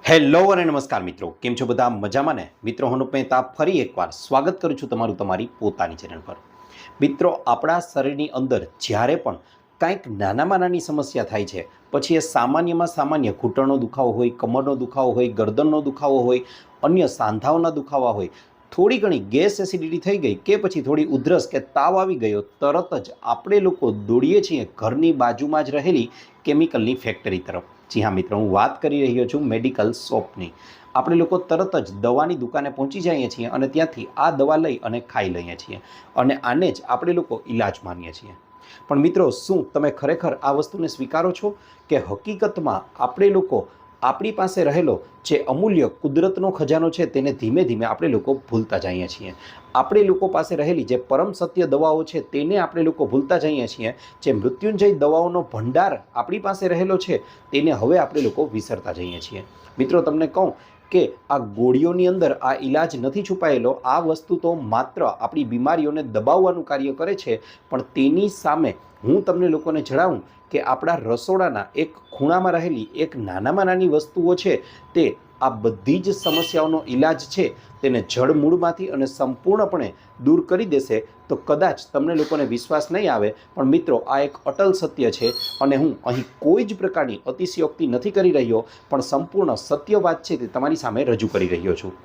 Hello અને નમસ્કાર મિત્રો, કેમ છો બધા મજામાં ને? મિત્રો હું મહેતા ફરી એકવાર સ્વાગત કરું છું તમારું તમારી પોતાની ચેનલ પર। મિત્રો આપણા શરીરની અંદર જ્યારે પણ કંઈક નાનામાં નાની સમસ્યા થાય છે, પછી એ સામાન્યમાં સામાન્ય ઘૂંટણનો દુખાવો હોય, કમરનો દુખાવો હોય, ગરદનનો દુખાવો હોય, અન્ય સાંધાઓના દુખાવા હોય, થોડી ઘણી ગેસ એસિડિટી થઈ ગઈ કે પછી થોડી ઉધરસ કે તાવ આવી ગયો, તરત જ આપણે લોકો દોડીએ છીએ ઘરની બાજુમાં જ રહેલી કેમિકલની ફેક્ટરી તરફ। જી હા મિત્રો, હું વાત કરી રહ્યો છું મેડિકલ શોપની। આપણે લોકો તરત જ દવાની દુકાને પહોંચી જઈએ છીએ અને ત્યાંથી આ દવા લઈ અને ખાઈ લઈએ છીએ અને આને જ આપણે લોકો ઈલાજ માનીએ છીએ। પણ મિત્રો, શું તમે ખરેખર આ વસ્તુને સ્વીકારો છો કે હકીકતમાં આપણે લોકો આપણી પાસે રહેલો જે અમૂલ્ય કુદરતનો ખજાનો છે તેને ધીમે ધીમે આપણે લોકો ભૂલતા જઈએ છીએ? આપણે લોકો પાસે રહેલી જે પરમ સત્ય દવાઓ છે તેને આપણે લોકો ભૂલતા જઈએ છીએ। જે મૃત્યુંજય દવાઓનો ભંડાર આપણી પાસે રહેલો છે તેને હવે આપણે લોકો વિસરતા જઈએ છીએ। મિત્રો તમને કહું કે આ ગોળીઓની અંદર આ ઈલાજ નથી છુપાયેલો। આ વસ્તુ તો માત્ર આપણી બીમારીઓને દબાવવાનું કાર્ય કરે છે, પણ તેની સામે હું તમને લોકોને જણાવું કે આપણા રસોડાના એક ખૂણામાં રહેલી એક નાનામાં નાની વસ્તુઓ છે તે આ બધી જ સમસ્યાઓનો ઈલાજ છે તેને જડમૂળમાંથી અને સંપૂર્ણપણે દૂર કરી દેશે। તો કદાચ તમને લોકોને વિશ્વાસ નહીં આવે, પણ મિત્રો આ એક અટલ સત્ય છે અને હું અહીં કોઈ જ પ્રકારની અતિશયોક્તિ નથી કરી રહ્યો, પણ સંપૂર્ણ સત્ય વાત છે તે તમારી સામે રજૂ કરી રહ્યો છું।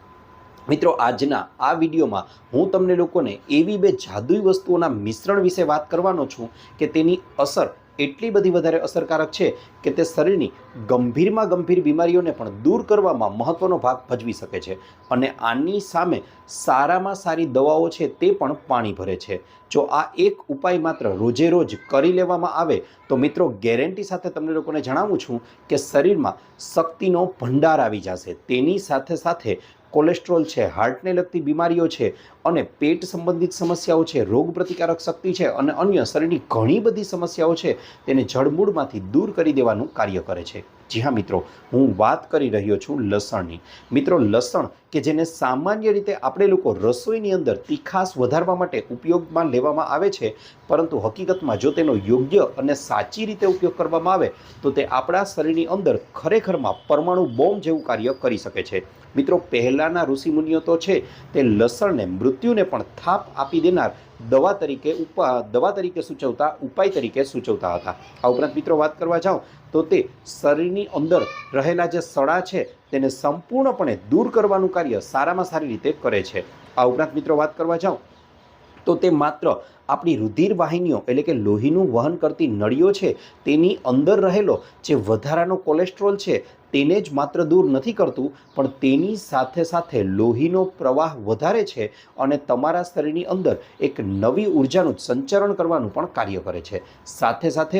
મિત્રો આજના આ વિડીયોમાં હું તમને લોકોને એવી બે જાદુઈ વસ્તુઓના મિશ્રણ વિશે વાત કરવાનો છું કે તેની અસર એટલી બધી વધારે અસરકારક છે કે તે શરીરની ગંભીરમાં ગંભીર બીમારીઓને પણ દૂર કરવામાં મહત્ત્વનો ભાગ ભજવી શકે છે અને આની સામે સારામાં સારી દવાઓ છે તે પણ પાણી ભરે છે। જો આ એક ઉપાય માત્ર રોજે રોજ કરી લેવામાં આવે તો મિત્રો ગેરંટી સાથે તમને લોકોને જણાવું છું કે શરીરમાં શક્તિનો ભંડાર આવી જશે। તેની સાથે સાથે કોલેસ્ટ્રોલ છે, હાર્ટને લગતી બીમારીઓ છે અને પેટ સંબંધિત સમસ્યાઓ છે, રોગ પ્રતિકારક શક્તિ છે અને અન્ય શરીરની ઘણી બધી સમસ્યાઓ છે તેને જડમૂળમાંથી દૂર કરી દેવાનું કાર્ય કરે છે। જી હા મિત્રો, હું વાત કરી રહ્યો છું લસણની। મિત્રો લસણ કે જેને સામાન્ય રીતે આપણે લોકો રસોઈની અંદર તીખાશ વધારવા માટે ઉપયોગમાં લેવામાં આવે છે, પરંતુ હકીકતમાં જો તેનો યોગ્ય અને સાચી રીતે ઉપયોગ કરવામાં આવે તો તે આપણા શરીરની અંદર ખરેખરમાં પરમાણુ બોમ્બ જેવું કાર્ય કરી શકે છે। મિત્રો પહેલાંના ઋષિમુનિઓ તો છે તે લસણને મૃત્યુને પણ થાપ આપી દેનાર દવા તરીકે સૂચવતા ઉપાય તરીકે સૂચવતા હતા। આ ઉપરાંત મિત્રો વાત કરવા જાઉં તો તે શરીરની અંદર રહેલા જે સડા છે તેને સંપૂર્ણપણે દૂર કરવાનું કાર્ય સારામાં સારી રીતે કરે છે। આ ઉપરાંત મિત્રો વાત કરવા જાઉં તો તે માત્ર આપણી રુધિર વાહિનીઓ એટલે કે લોહીનું વહન કરતી નળીઓ છે તેની અંદર રહેલો જે વધારાનો કોલેસ્ટ્રોલ છે તેને જ માત્ર દૂર નથી કરતું, પણ તેની સાથે સાથે લોહીનો પ્રવાહ વધારે છે અને તમારા શરીરની અંદર એક નવી ઉર્જાનું સંચરણ કરવાનું પણ કાર્ય કરે છે। સાથે સાથે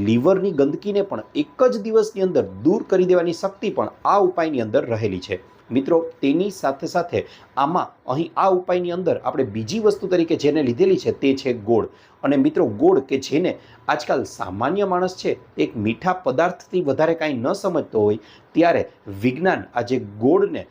લીવરની ગંદકીને પણ એક જ દિવસની અંદર દૂર કરી દેવાની શક્તિ પણ આ ઉપાયની અંદર રહેલી છે। મિત્રો તેની સાથે સાથે આમાં અહીં આ ઉપાયની અંદર આપણે બીજી વસ્તુ તરીકે જેને લીધેલી છે તે છે ગોળ। અને મિત્રો ગોળ કે જેને આજકાલ સામાન્ય માણસ છે એક મીઠા પદાર્થથી વધારે કાંઈ ન સમજતો હોય, ત્યારે વિજ્ઞાન આજે ગોળને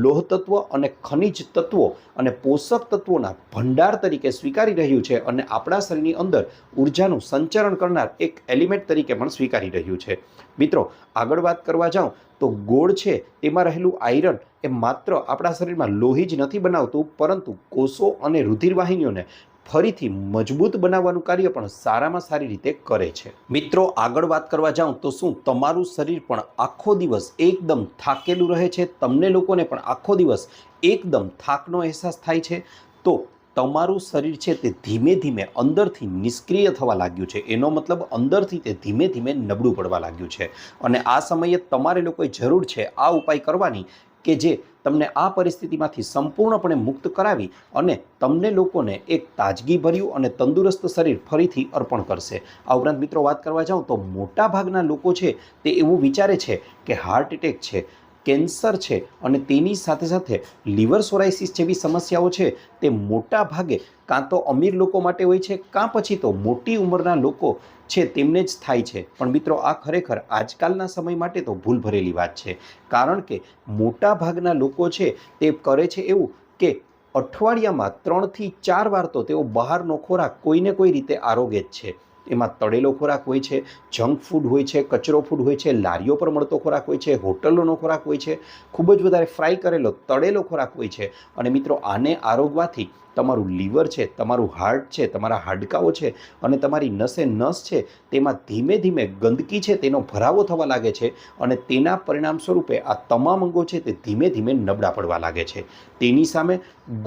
લોહ તત્વ અને ખનિજ તત્વો અને પોષક તત્વોના ભંડાર તરીકે સ્વીકારી રહ્યું છે અને આપણા શરીરની અંદર ઉર્જાનું સંચરણ કરનાર એક એલિમેન્ટ તરીકે પણ સ્વીકારી રહ્યું છે। મિત્રો આગળ વાત કરવા જાઉં તો ગોળ છે તેમાં રહેલું આયરન એ માત્ર આપણા શરીરમાં લોહી જ નથી બનાવતું, પરંતુ કોષો અને રુધિર વાહિનીઓને ફરીથી મજબૂત બનાવવાનું કાર્ય પણ સારામાં સારી રીતે કરે છે। મિત્રો આગળ વાત કરવા જાઉં તો શું તમારું શરીર પણ આખો દિવસ એકદમ થાકેલું રહે છે? તમને લોકોને પણ આખો દિવસ એકદમ થાકનો અહેસાસ થાય છે? તો તમારું શરીર છે તે ધીમે ધીમે અંદરથી નિષ્ક્રિય થવા લાગ્યું છે। એનો મતલબ અંદરથી તે ધીમે ધીમે નબળું પડવા લાગ્યું છે અને આ સમયે તમારે લોકોએ જરૂર છે આ ઉપાય કરવાની કે જે તમને આ પરિસ્થિતિમાંથી સંપૂર્ણપણે મુક્ત કરાવી અને તમને લોકોને એક તાજગીભર્યું અને તંદુરસ્ત શરીર ફરીથી અર્પણ કરશે। આ ઉપરાંત મિત્રો વાત કરવા જાઉં તો મોટા ભાગના લોકો છે તે એવું વિચારે છે કે હાર્ટ એટેક છે, કેન્સર છે અને તેની સાથે સાથે લીવર સોરાઇસિસ જેવી સમસ્યાઓ છે તે મોટા ભાગે કાં તો અમીર લોકો માટે હોય છે, કાં પછી તો મોટી ઉંમરના લોકો છે તેમને જ થાય છે। પણ મિત્રો આ ખરેખર આજકાલના સમય માટે તો ભૂલ ભરેલી વાત છે, કારણ કે મોટા ભાગના લોકો છે તે કરે છે એવું કે અઠવાડિયામાં 3 થી 4 વાર તો તેઓ બહારનો ખોરાક કોઈને કોઈ રીતે આરોગે જ છે। એમાં તળેલો ખોરાક હોય છે, જંક ફૂડ હોય છે, કચરો ફૂડ હોય છે, લારીઓ પર મળતો ખોરાક હોય છે, હોટલોનો ખોરાક હોય છે, ખૂબ જ વધારે ફ્રાય કરેલો તળેલો ખોરાક હોય છે. અને મિત્રો આને આરોગવાથી તમારું લીવર છે, તમારું હાર્ટ છે, તમારા હાડકાઓ છે અને તમારી નસે નસ છે તેમાં ધીમે ધીમે ગંદકી છે તેનો ભરાવો થવા લાગે છે અને તેના પરિણામ સ્વરૂપે આ તમામ અંગો છે તે ધીમે ધીમે નબળા પડવા લાગે છે. તેની સામે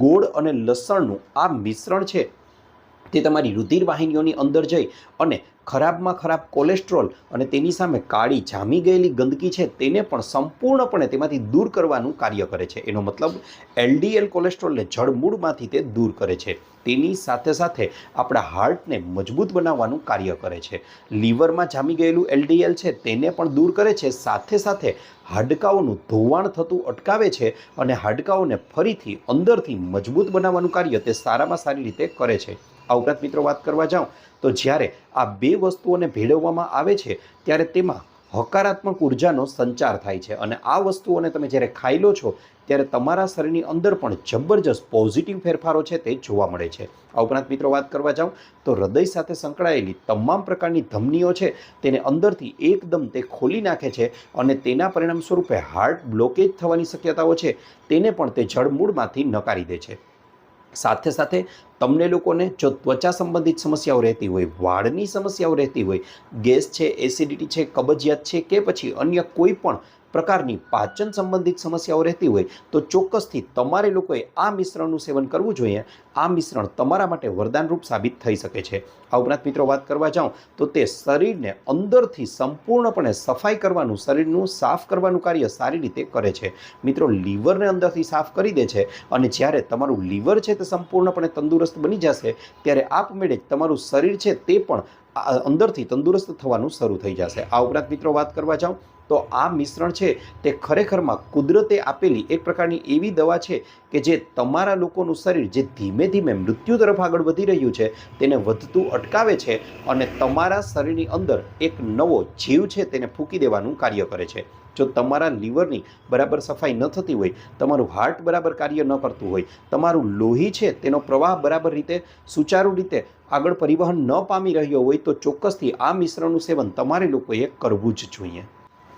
ગોળ અને લસણનું આ મિશ્રણ છે તે તમારી રુધિર વાહિનીઓની અંદર જઈ અને ખરાબમાં ખરાબ કોલેસ્ટ્રોલ અને તેની સામે કાળી જામી ગયેલી ગંદકી છે તેને પણ સંપૂર્ણપણે તેમાંથી દૂર કરવાનું કાર્ય કરે છે. એનો મતલબ એલડીએલ કોલેસ્ટ્રોલને જડમૂળમાંથી તે દૂર કરે છે. તેની સાથે સાથે આપણા હાર્ટને મજબૂત બનાવવાનું કાર્ય કરે છે. લીવરમાં જામી ગયેલું એલડીએલ છે તેને પણ દૂર કરે છે, સાથે સાથે હાડકાઓનું ધોવાણ થતું અટકાવે છે અને હાડકાઓને ફરીથી અંદરથી મજબૂત બનાવવાનું કાર્ય તે સારામાં સારી રીતે કરે છે. આ ઉપરાંત મિત્રો વાત કરવા જાઉં તો જ્યારે આ બે વસ્તુઓને ભેળવવામાં આવે છે ત્યારે તેમાં હકારાત્મક ઉર્જાનો સંચાર થાય છે અને આ વસ્તુઓને તમે જ્યારે ખાઈ લો છો ત્યારે તમારા શરીરની અંદર પણ જબરજસ્ત પોઝિટિવ ફેરફારો છે તે જોવા મળે છે. આ ઉપરાંત મિત્રો વાત કરવા જાઉં તો હૃદય સાથે સંકળાયેલી તમામ પ્રકારની ધમનીઓ છે તેને અંદરથી એકદમ તે ખોલી નાખે છે અને તેના પરિણામ સ્વરૂપે હાર્ટ બ્લોકેજ થવાની શક્યતાઓ છે તેને પણ તે જડમૂળમાંથી નકારી દે છે. સાથે સાથે તમને લોકોને જો ત્વચા સંબંધિત સમસ્યાઓ રહેતી હોય, વાળની સમસ્યાઓ રહેતી હોય, ગેસ છે, એસિડિટી છે, કબજિયાત છે કે પછી અન્ય કોઈ પણ પ્રકારની પાચન સંબંધિત સમસ્યાઓ રહેતી હોય તો ચોક્કસથી તમારે લોકોએ આ મિશ્રણનું સેવન કરવું જોઈએ. આ મિશ્રણ તમારા માટે વરદાનરૂપ સાબિત થઈ શકે છે. આ ઉપરાંત મિત્રો વાત કરવા જાઉં તો તે શરીરને અંદરથી સંપૂર્ણપણે સફાઈ કરવાનું, શરીરનું સાફ કરવાનું કાર્ય સારી રીતે કરે છે. મિત્રો લીવરને અંદરથી સાફ કરી દે છે અને જ્યારે તમારું લીવર છે તે સંપૂર્ણપણે તંદુરસ્ત બની જશે ત્યારે આપમેળે જ તમારું શરીર છે તે પણ અંદરથી તંદુરસ્ત થવાનું શરૂ થઈ જશે. આ ઉપરાંત મિત્રો વાત કરવા જાઉં તો આ મિશ્રણ છે તે ખરેખરમાં કુદરતે આપેલી એક પ્રકારની એવી દવા છે કે જે તમારા લોકોનું શરીર જે ધીમે ધીમે મૃત્યુ તરફ આગળ વધી રહ્યું છે તેને વધતું અટકાવે છે અને તમારા શરીરની અંદર એક નવો જીવ છે તેને ફૂંકી દેવાનું કાર્ય કરે છે. જો તમારા લીવરની બરાબર સફાઈ ન થતી હોય, તમારું હાર્ટ બરાબર કાર્ય ન કરતું હોય, તમારું લોહી છે તેનો પ્રવાહ બરાબર રીતે સુચારુ રીતે આગળ પરિવહન ન પામી રહ્યો હોય તો ચોક્કસથી આ મિશ્રણનું સેવન તમારે લોકોએ કરવું જ જોઈએ.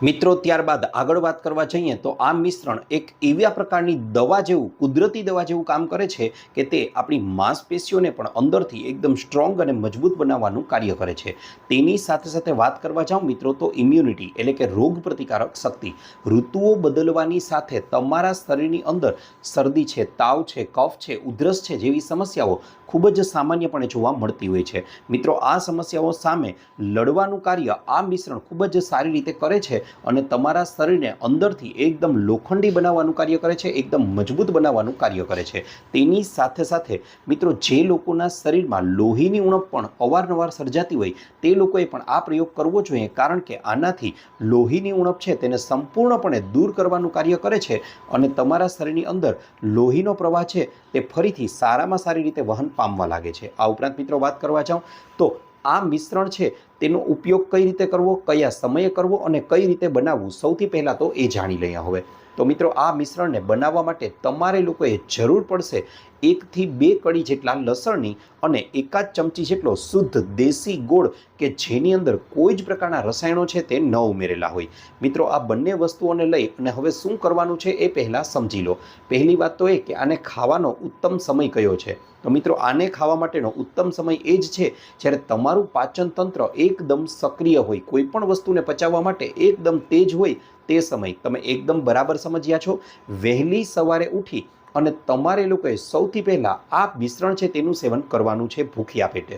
મિત્રો ત્યારબાદ આગળ વાત કરવા જઈએ તો આ મિશ્રણ એક એવા પ્રકારની દવા જેવું, કુદરતી દવા જેવું કામ કરે છે કે તે આપણી માંસપેશીઓને પણ અંદરથી એકદમ સ્ટ્રોંગ અને મજબૂત બનાવવાનું કાર્ય કરે છે. તેની સાથે સાથે વાત કરવા જાઉં મિત્રો તો ઇમ્યુનિટી એટલે કે રોગ પ્રતિકારક શક્તિ. ઋતુઓ બદલવાની સાથે તમારા શરીરની અંદર શરદી છે, તાવ છે, કફ છે, ઉધરસ છે જેવી સમસ્યાઓ ખૂબ જ સામાન્યપણે જોવા મળતી હોય છે. મિત્રો આ સમસ્યાઓ સામે લડવાનું કાર્ય આ મિશ્રણ ખૂબ જ સારી રીતે કરે છે અને તમારા શરીરને અંદરથી એકદમ લોખંડી બનાવવાનું કાર્ય કરે છે, એકદમ મજબૂત બનાવવાનું કાર્ય કરે છે. તેની સાથે સાથે મિત્રો જે લોકોના શરીરમાં લોહીની ઉણપ પણ અવારનવાર સર્જાતી હોય તે લોકોએ પણ આ પ્રયોગ કરવો જોઈએ, કારણ કે આનાથી લોહીની ઉણપ છે તેને સંપૂર્ણપણે દૂર કરવાનું કાર્ય કરે છે અને તમારા શરીરની અંદર લોહીનો પ્રવાહ છે તે ફરીથી સારામાં સારી રીતે વહન પામવા લાગે છે. આ ઉપરાંત મિત્રો વાત કરવા જાઉં તો આ મિશ્રણ છે તેનો ઉપયોગ કઈ રીતે કરવો, કયા સમયે કરવો અને કઈ રીતે બનાવવું, સૌથી પહેલાં તો એ જાણી લઈએ. હવે તો મિત્રો આ મિશ્રણને બનાવવા માટે તમારે લોકોએ જરૂર પડશે 1 થી 2 કળી જેટલા લસણની અને 1 ચમચી જેટલો શુદ્ધ દેશી ગોળ કે જેની અંદર કોઈ જ પ્રકારના રસાયણો છે તે ન ઉમેરેલા હોય. મિત્રો આ બંને વસ્તુઓને લઈ અને હવે શું કરવાનું છે એ પહેલાં સમજી લો. પહેલી વાત તો એ કે આને ખાવાનો ઉત્તમ સમય કયો છે. તો મિત્રો આને ખાવા માટેનો ઉત્તમ સમય એ જ છે જ્યારે તમારું પાચન તંત્ર એકદમ સક્રિય હોય, કોઈ પણ વસ્તુને પચાવવા માટે એકદમ તેજ હોય તે સમય. તમે એકદમ બરાબર સમજ્યા છો. વહેલી સવારે ઉઠી અને તમારે લોકોએ સૌથી પહેલાં આ મિશ્રણ છે તેનું સેવન કરવાનું છે ભૂખ્યા પેટે.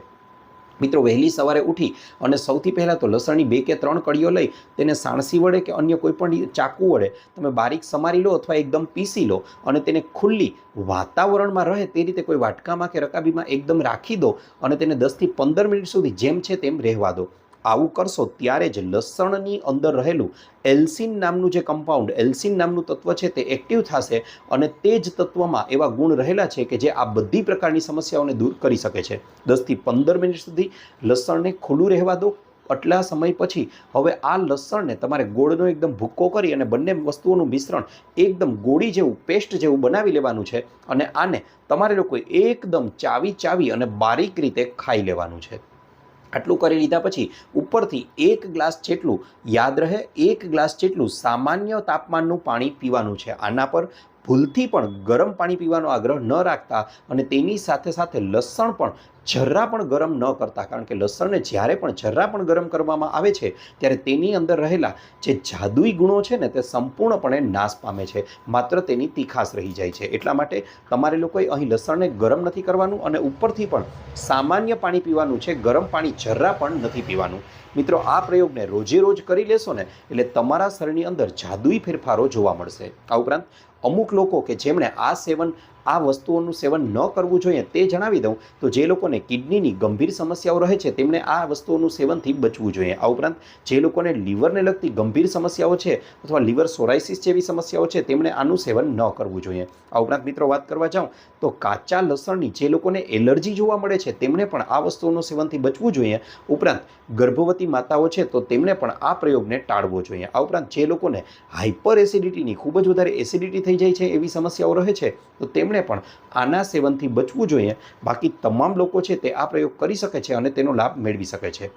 મિત્રો વહેલી સવારે ઉઠી અને સૌથી પહેલાં તો લસણની 2 કે 3 કળીઓ લઈ તેને સાણસી વડે કે અન્ય કોઈ પણ ચાકુ વડે તમે બારીક સમારી લો અથવા એકદમ પીસી લો અને તેને ખુલ્લી વાતાવરણમાં રહે તે રીતે કોઈ વાટકામાં કે રકાબીમાં એકદમ રાખી દો અને તેને 10 થી 15 મિનિટ સુધી જેમ છે તેમ રહેવા દો. આવું કરશો ત્યારે જ લસણની અંદર રહેલું એલ્સિન નામનું જે કમ્પાઉન્ડ, એલ્સિન નામનું તત્વ છે તે એક્ટિવ થશે અને તે જ તત્વમાં એવા ગુણ રહેલા છે કે જે આ બધી પ્રકારની સમસ્યાઓને દૂર કરી શકે છે. 10 થી 15 મિનિટ સુધી લસણને ખુલ્લું રહેવા દો. આટલા સમય પછી હવે આ લસણને તમારે ગોળનો એકદમ ભૂક્કો કરી અને બંને વસ્તુઓનું મિશ્રણ એકદમ ગોળી જેવું, પેસ્ટ જેવું બનાવી લેવાનું છે અને આને તમારે લોકોએ એકદમ ચાવી અને બારીક રીતે ખાઈ લેવાનું છે. આટલું કરી લીધા પછી ઉપરથી 1 ગ્લાસ જેટલું, યાદ રહે 1 ગ્લાસ જેટલું સામાન્ય તાપમાનનું પાણી પીવાનું છે. આના પર ભૂલથી પણ ગરમ પાણી પીવાનો આગ્રહ ન રાખતા અને તેની સાથે સાથે લસણ પણ જરા પણ ગરમ ન કરતા, કારણ કે લસણને જ્યારે પણ જરા પણ ગરમ કરવામાં આવે છે ત્યારે તેની અંદર રહેલા જે જાદુઈ ગુણો છે ને તે સંપૂર્ણપણે નાશ પામે છે, માત્ર તેની તીખાશ રહી જાય છે. એટલા માટે તમારે લોકોએ અહીં લસણને ગરમ નથી કરવાનું અને ઉપરથી પણ સામાન્ય પાણી પીવાનું છે, ગરમ પાણી જરા પણ નથી પીવાનું. મિત્રો, આ પ્રયોગને રોજે રોજ કરી લેશો ને એટલે તમારા શરીરની અંદર જાદુઈ ફેરફારો જોવા મળશે. આ ઉપરાંત અમુક લોકો કે જેમણે આ વસ્તુઓનું સેવન ન કરવું જોઈએ તે જણાવી દઉં તો જે લોકોને કિડનીની ગંભીર સમસ્યાઓ રહે છે તેમણે આ વસ્તુઓનું સેવનથી બચવું જોઈએ. આ ઉપરાંત જે લોકોને લીવરને લગતી ગંભીર સમસ્યાઓ છે અથવા લીવર સોરાઇસિસ જેવી સમસ્યાઓ છે તેમણે આનું સેવન ન કરવું જોઈએ. આ ઉપરાંત મિત્રો વાત કરવા જાઉં તો કાચા લસણની જે લોકોને એલર્જી જોવા મળે છે તેમણે પણ આ વસ્તુઓનું સેવનથી બચવું જોઈએ. ઉપરાંત ગર્ભવતી માતાઓ છે તો તેમણે પણ આ પ્રયોગને ટાળવો જોઈએ. આ ઉપરાંત જે લોકોને હાઇપર એસિડિટીની ખૂબ જ વધારે એસિડિટી થઈ જાય છે એવી સમસ્યાઓ રહે છે તો તેમણે પણ આના સેવનથી બચવું જોઈએ. બાકી તમામ લોકો છે તે આ પ્રયોગ કરી શકે છે અને તેનો લાભ મેળવી શકે છે.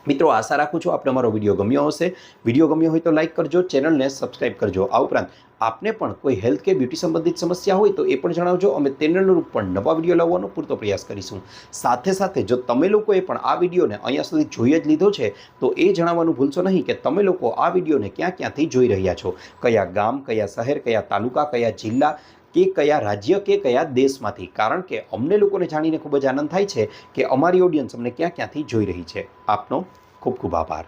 મિત્રો, આશા રાખું છું આપને અમારો વિડીયો ગમ્યો હશે. વિડીયો ગમ્યો હોય તો લાઇક કરજો, ચેનલને સબસ્ક્રાઇબ કરજો. આ ઉપરાંત આપને પણ કોઈ હેલ્થ કે બ્યુટી સંબંધિત સમસ્યા હોય તો એ પણ જણાવજો. અમે તેને અનુરૂપ પણ નવા વિડીયો લાવવાનો પૂરતો પ્રયાસ કરીશું. સાથે સાથે જો તમે લોકોએ પણ આ વિડીયોને અહીંયા સુધી જોઈ જ લીધો છે તો એ જણાવવાનું ભૂલશો નહીં કે તમે લોકો આ વિડીયોને ક્યાંથી જોઈ રહ્યા છો, કયા ગામ, કયા શહેર, કયા તાલુકા, કયા જિલ્લા કે કયા રાજ્ય કે કયા દેશમાંથી. કારણ કે અમને લોકોને જાણીને ખૂબ જ આનંદ થાય છે કે અમારી ઓડિયન્સ અમને ક્યાંથી જોઈ રહી છે. આપનો ખૂબ ખૂબ આભાર.